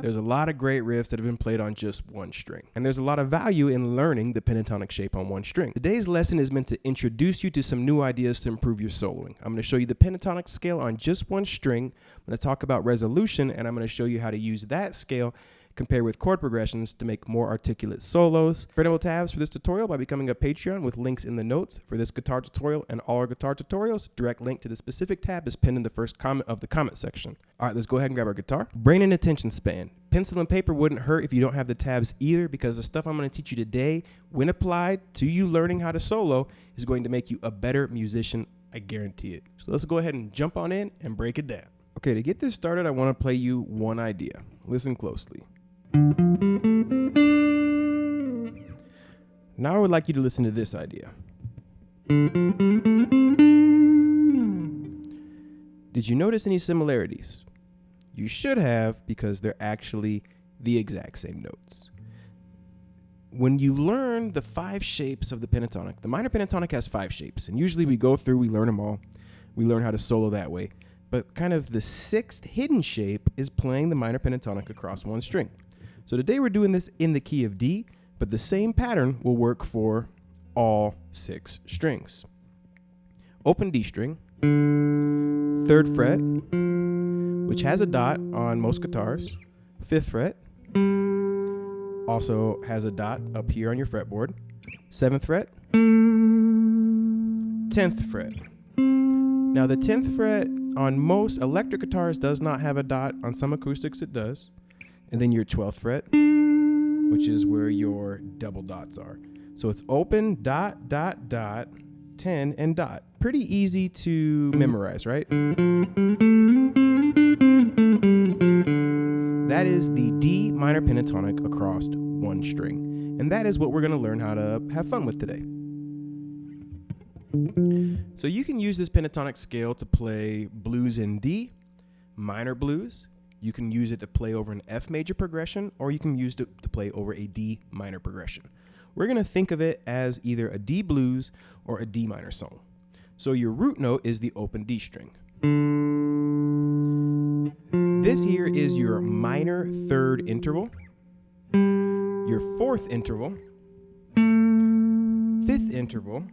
There's a lot of great riffs that have been played on just one string, and there's a lot of value in learning the pentatonic shape on one string. Today's lesson is meant to introduce you to some new ideas to improve your soloing. I'm going to show you the pentatonic scale on just one string. I'm going to talk about resolution, and I'm going to show you how to use that scale compared with chord progressions to make more articulate solos. Printable tabs for this tutorial by becoming a Patreon with links in the notes for this guitar tutorial and all our guitar tutorials. Direct link to the specific tab is pinned in the first comment of the comment section. All right, let's go ahead and grab our guitar. Brain and attention span. Pencil and paper wouldn't hurt if you don't have the tabs either, because the stuff I'm going to teach you today, when applied to you learning how to solo, is going to make you a better musician. I guarantee it. So let's go ahead and jump on in and break it down. Okay, to get this started, I want to play you one idea. Listen closely. Now I would like you to listen to this idea. Did you notice any similarities? You should have, because they're actually the exact same notes. When you learn the 5 shapes of the pentatonic, the minor pentatonic has 5 shapes, and usually we go through, we learn them all. We learn how to solo that way. But kind of the 6th hidden shape is playing the minor pentatonic across one string. So today we're doing this in the key of D, but the same pattern will work for all 6 strings. Open D string, 3rd fret, which has a dot on most guitars, 5th fret, also has a dot up here on your fretboard, 7th fret, 10th fret. Now the 10th fret on most electric guitars does not have a dot. On some acoustics it does. And then your 12th fret, which is where your double dots are. So it's open, dot, dot, dot, 10, and dot. Pretty easy to memorize, right? That is the D minor pentatonic across one string. And that is what we're going to learn how to have fun with today. So you can use this pentatonic scale to play blues in D, minor blues. You can use it to play over an F major progression, or you can use it to play over a D minor progression. We're going to think of it as either a D blues or a D minor song. So your root note is the open D string. This here is your minor 3rd interval, your 4th interval, 5th interval,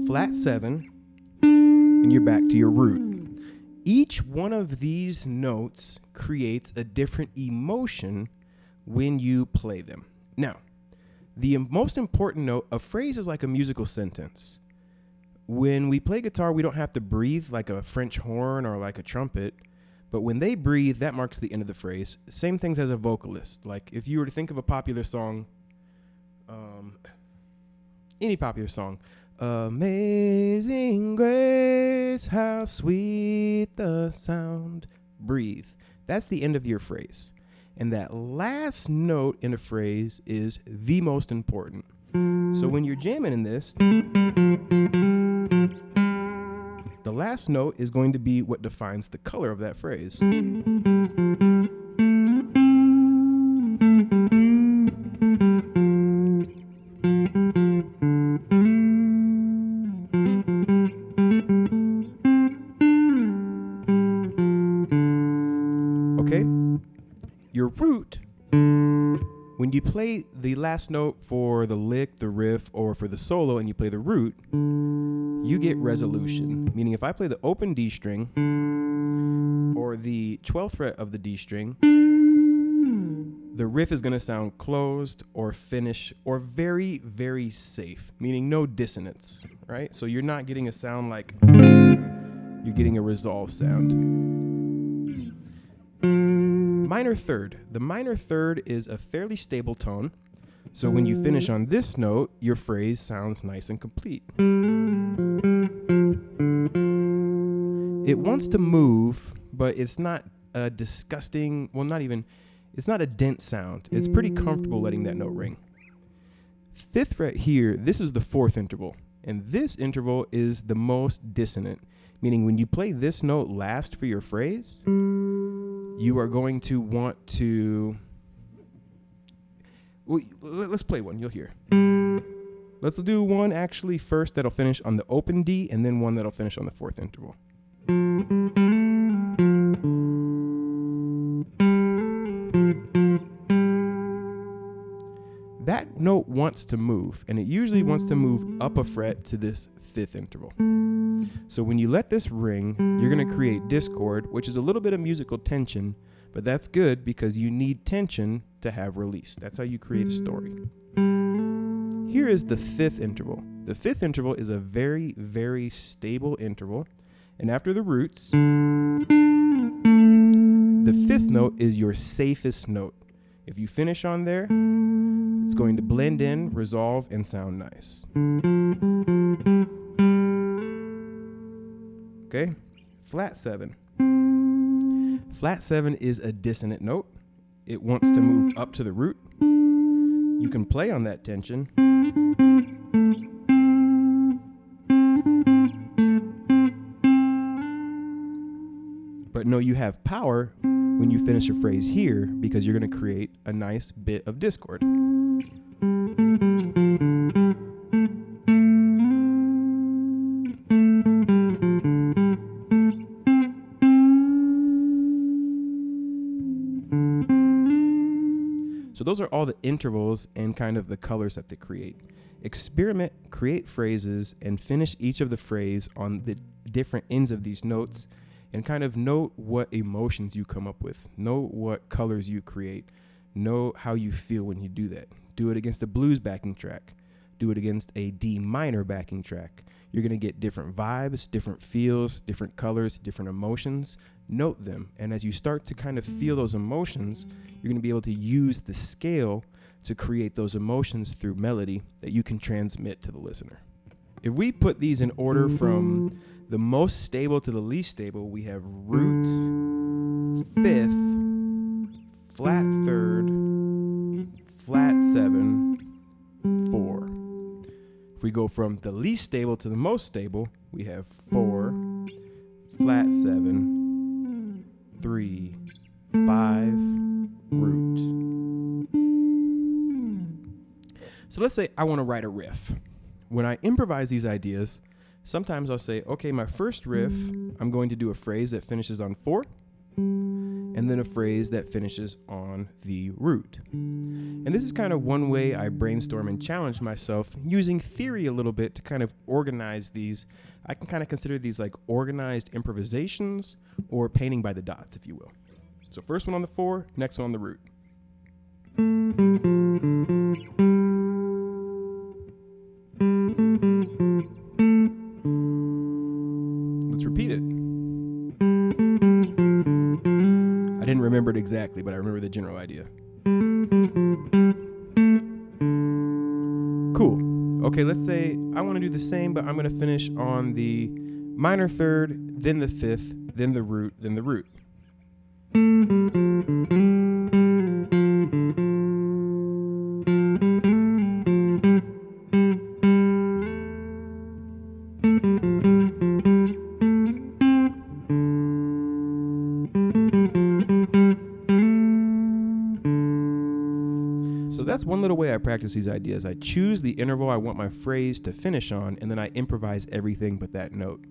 flat 7, and you're back to your root. Each one of these notes creates a different emotion when you play them. Now, the most important note, a phrase is like a musical sentence. When we play guitar, we don't have to breathe like a French horn or like a trumpet, but when they breathe, that marks the end of the phrase. Same things as a vocalist. Like if you were to think of a popular song, any popular song, Amazing Grace, how sweet the sound. Breathe. That's the end of your phrase. And that last note in a phrase is the most important. So when you're jamming in this, the last note is going to be what defines the color of that phrase. Okay, your root, when you play the last note for the lick, the riff, or for the solo, and you play the root, you get resolution. Meaning if I play the open D string, or the 12th fret of the D string, the riff is going to sound closed or finished or very, very safe, meaning no dissonance, right? So you're not getting a sound like, you're getting a resolved sound. Minor 3rd. The minor 3rd is a fairly stable tone. So when you finish on this note, your phrase sounds nice and complete. It wants to move, but it's not a disgusting, well, not even, it's not a dense sound. It's pretty comfortable letting that note ring. 5th fret here, this is the 4th interval. And this interval is the most dissonant, meaning when you play this note last for your phrase, you are going to want to, well, let's play one, you'll hear. Let's do one actually first that'll finish on the open D, and then one that'll finish on the fourth interval. That note wants to move, and it usually wants to move up a fret to this fifth interval. So when you let this ring, you're going to create discord, which is a little bit of musical tension, but that's good because you need tension to have release. That's how you create a story. Here is the fifth interval. The fifth interval is a very, very stable interval, and after the roots, the fifth note is your safest note. If you finish on there, it's going to blend in, resolve, and sound nice. Okay, flat 7. Flat 7 is a dissonant note. It wants to move up to the root. You can play on that tension. But know you have power when you finish a phrase here because you're going to create a nice bit of discord. So those are all the intervals and kind of the colors that they create. Experiment, create phrases, and finish each of the phrase on the different ends of these notes, and kind of note what emotions you come up with. Note what colors you create. Know how you feel when you do that. Do it against a blues backing track. Do it against a D minor backing track. You're going to get different vibes, different feels, different colors, different emotions. Note them. And as you start to kind of feel those emotions, you're going to be able to use the scale to create those emotions through melody that you can transmit to the listener. If we put these in order from the most stable to the least stable, we have root, fifth, flat third, flat 7, 4. If we go from the least stable to the most stable, we have 4, flat 7, 3, 5, root. So let's say I want to write a riff. When I improvise these ideas, sometimes I'll say, okay, my first riff, I'm going to do a phrase that finishes on 4, and then a phrase that finishes on the root. And this is kind of one way I brainstorm and challenge myself using theory a little bit to kind of organize these. I can kind of consider these like organized improvisations or painting by the dots, if you will. So first one on the 4, next one on the root. Let's repeat it. I didn't remember it exactly, but I remember the general idea. Cool. Okay, let's say I want to do the same, but I'm going to finish on the minor third, then the fifth, then the root, then the root. So that's one little way I practice these ideas. I choose the interval I want my phrase to finish on, and then I improvise everything but that note.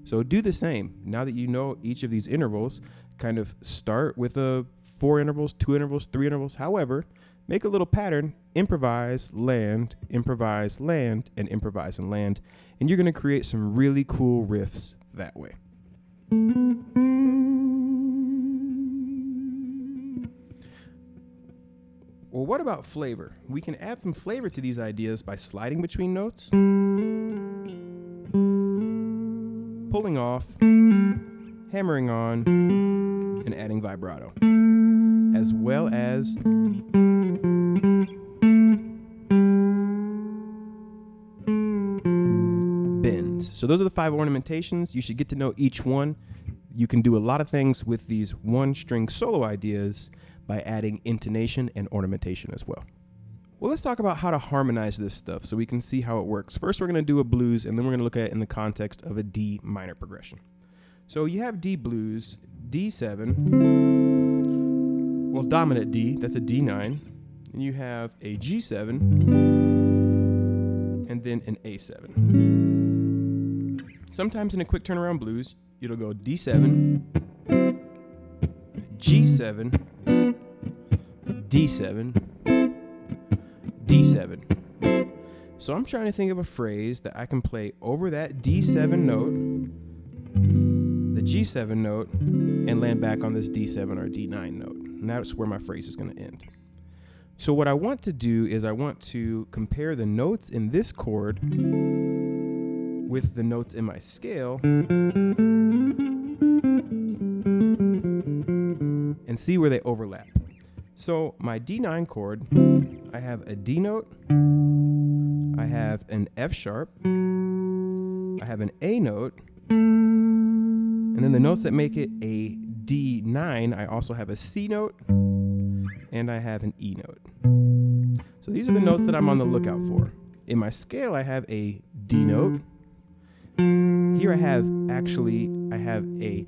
So do the same. Now that you know each of these intervals, kind of start with 4 intervals, 2 intervals, 3 intervals. However, make a little pattern, improvise, land, and improvise and land. And you're going to create some really cool riffs that way. Well, what about flavor? We can add some flavor to these ideas by sliding between notes, pulling off, hammering on, and adding vibrato, as well as bends. So those are the 5 ornamentations. You should get to know each one. You can do a lot of things with these one-string solo ideas by adding intonation and ornamentation as well. Well, let's talk about how to harmonize this stuff so we can see how it works. First, we're going to do a blues, and then we're going to look at it in the context of a D minor progression. So you have D blues, D7, well, dominant D, that's a D9, and you have a G7, and then an A7. Sometimes in a quick turnaround blues, it'll go D7, G7, D7, D7. So I'm trying to think of a phrase that I can play over that D7 note, the G7 note, and land back on this D7 or D9 note. And that's where my phrase is going to end. So what I want to do is I want to compare the notes in this chord with the notes in my scale and see where they overlap. So my D9 chord, I have a D note, I have an F sharp, I have an A note, and then the notes that make it a D9, I also have a C note, and I have an E note. So these are the notes that I'm on the lookout for. In my scale, I have a D note. Here I have a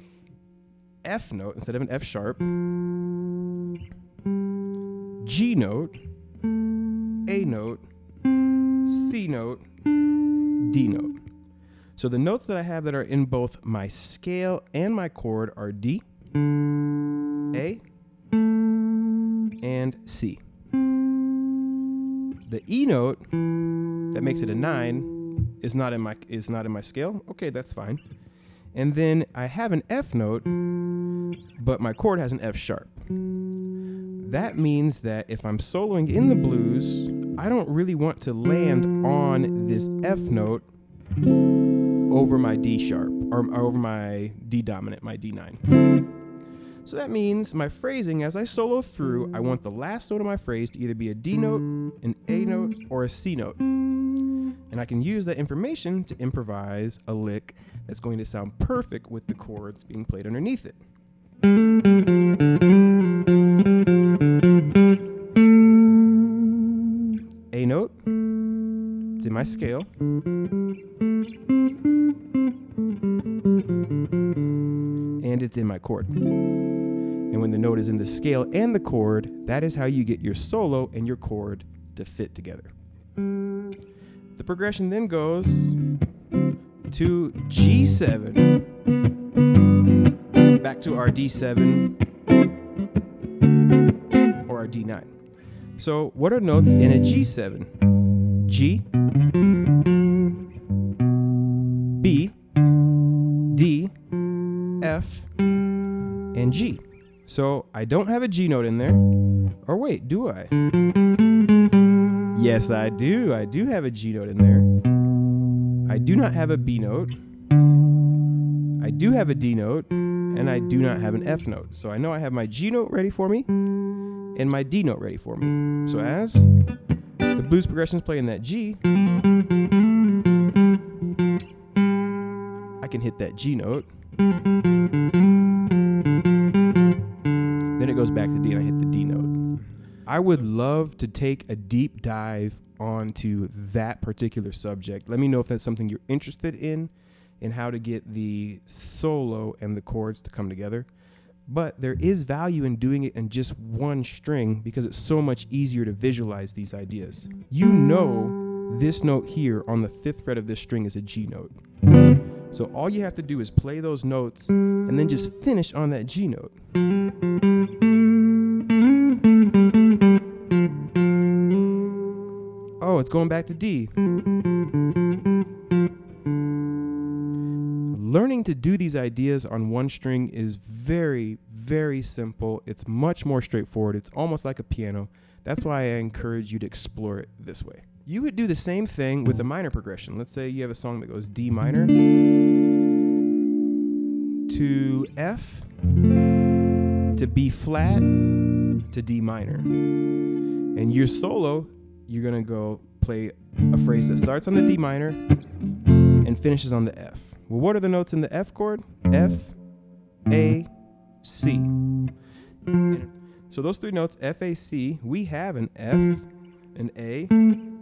F note instead of an F sharp, G note, A note, C note, D note. So the notes that I have that are in both my scale and my chord are D, A, and C. The E note that makes it a 9 is not in my scale. Okay, that's fine. And then I have an F note, but my chord has an F sharp. That means that if I'm soloing in the blues, I don't really want to land on this F note over my D sharp, or over my D dominant, my D9. So that means my phrasing, as I solo through, I want the last note of my phrase to either be a D note, an A note, or a C note. And I can use that information to improvise a lick that's going to sound perfect with the chords being played underneath it. A note, it's in my scale. And it's in my chord. And when the note is in the scale and the chord, that is how you get your solo and your chord to fit together. The progression then goes to G7, back to our D7 or our D9. So what are notes in a G7? G, B, D, F, and G. So I don't have a G note in there. Or wait, do I? Yes, I do. I do have a G note in there. I do not have a B note. I do have a D note. And I do not have an F note. So I know I have my G note ready for me and my D note ready for me. So as the blues progressions play in that G, I can hit that G note. Then it goes back to D and I hit the D note. I would love to take a deep dive onto that particular subject. Let me know if that's something you're interested in how to get the solo and the chords to come together. But there is value in doing it in just one string because it's so much easier to visualize these ideas. You know this note here on the 5th fret of this string is a G note. So all you have to do is play those notes and then just finish on that G note. Oh, it's going back to D. Learning to do these ideas on one string is very, very simple. It's much more straightforward. It's almost like a piano. That's why I encourage you to explore it this way. You would do the same thing with a minor progression. Let's say you have a song that goes D minor to F to B flat to D minor. And your solo, you're going to go play a phrase that starts on the D minor and finishes on the F. Well, what are the notes in the F chord? F, A, C. So those three notes, F, A, C, we have an F, an A,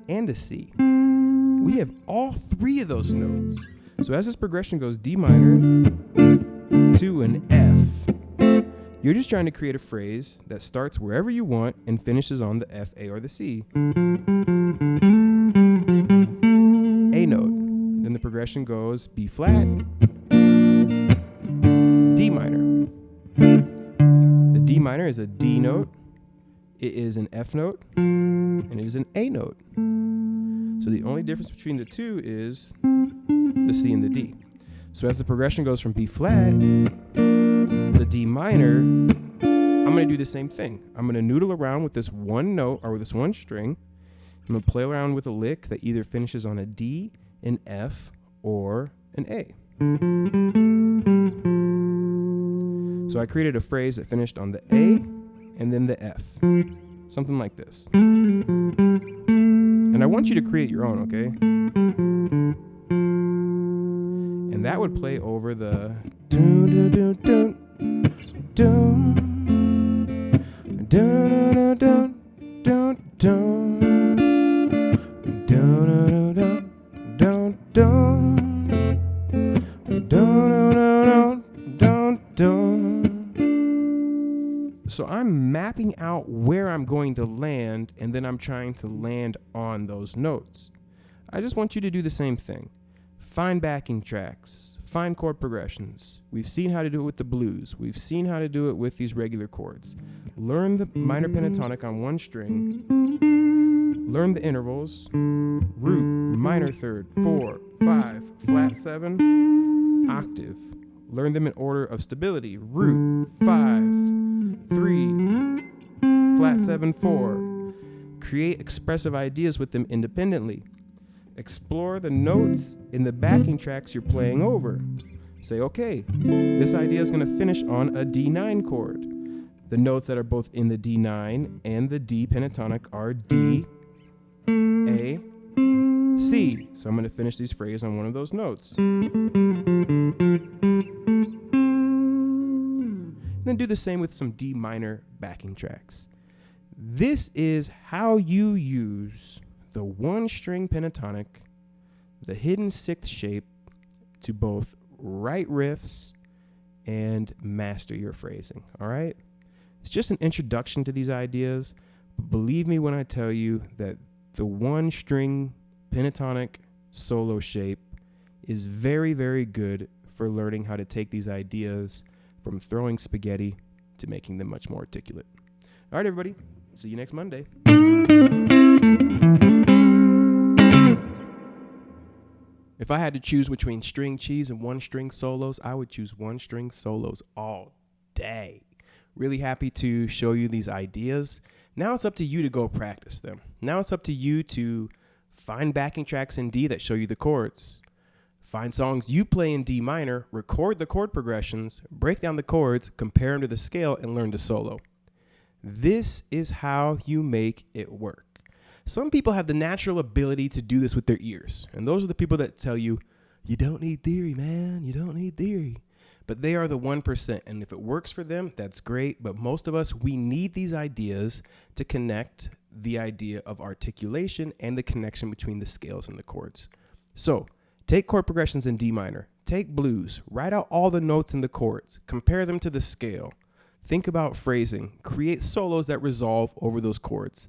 and a C. We have all three of those notes. So as this progression goes D minor to an F, you're just trying to create a phrase that starts wherever you want and finishes on the F, A, or the C. A note. Then the progression goes B flat, D minor. The D minor is a D note, it is an F note, and it is an A note. So the only difference between the two is the C and the D. So as the progression goes from B flat to D minor, I'm going to do the same thing. I'm going to noodle around with this one note or with this one string. I'm going to play around with a lick that either finishes on a D, an F, or an A. So I created a phrase that finished on the A and then the F. Something like this. And I want you to create your own, okay? And that would play over the dun dun dun dun dun dun dun dun dun dun dun dun. So I'm mapping out where I'm going to land, and then I'm trying to land on those notes. I just want you to do the same thing. Find backing tracks, find chord progressions. We've seen how to do it with the blues. We've seen how to do it with these regular chords. Learn the minor pentatonic on one string. Learn the intervals. Root, minor third, 4, 5, flat 7, octave. Learn them in order of stability. Root, 5, 3, flat 7, 4. Create expressive ideas with them independently. Explore the notes in the backing tracks you're playing over. Say, okay, this idea is going to finish on a D9 chord. The notes that are both in the D9 and the D pentatonic are D, A, C. So I'm going to finish these phrases on one of those notes. Then do the same with some D minor backing tracks. This is how you use the one string pentatonic, the hidden sixth shape, to both write riffs and master your phrasing, all right? It's just an introduction to these ideas, but believe me when I tell you that the one string pentatonic solo shape is very, very good for learning how to take these ideas from throwing spaghetti to making them much more articulate. All right, everybody. See you next Monday. If I had to choose between string cheese and one string solos, I would choose one string solos all day. Really happy to show you these ideas. Now it's up to you to go practice them. Now it's up to you to find backing tracks in D that show you the chords. Find songs you play in D minor, record the chord progressions, break down the chords, compare them to the scale, and learn to solo. This is how you make it work. Some people have the natural ability to do this with their ears, and those are the people that tell you, you don't need theory, man, you don't need theory. But they are the 1%, and if it works for them, that's great, but most of us, we need these ideas to connect the idea of articulation and the connection between the scales and the chords. So, take chord progressions in D minor, take blues, write out all the notes in the chords, compare them to the scale, think about phrasing, create solos that resolve over those chords.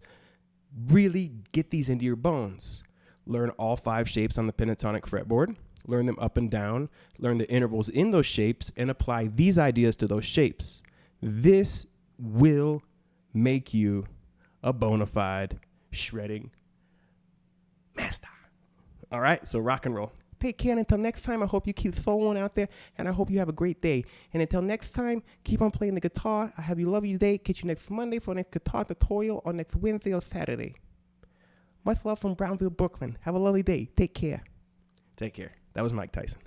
Really get these into your bones. Learn all 5 shapes on the pentatonic fretboard, learn them up and down, learn the intervals in those shapes, and apply these ideas to those shapes. This will make you a bona fide shredding master. All right, so rock and roll. Take care, and until next time, I hope you keep soloing out there, and I hope you have a great day. And until next time, keep on playing the guitar. I have you lovely day. Catch you next Monday for next guitar tutorial, or next Wednesday or Saturday. Much love from Brownville, Brooklyn. Have a lovely day. Take care. Take care. That was Mike Tyson.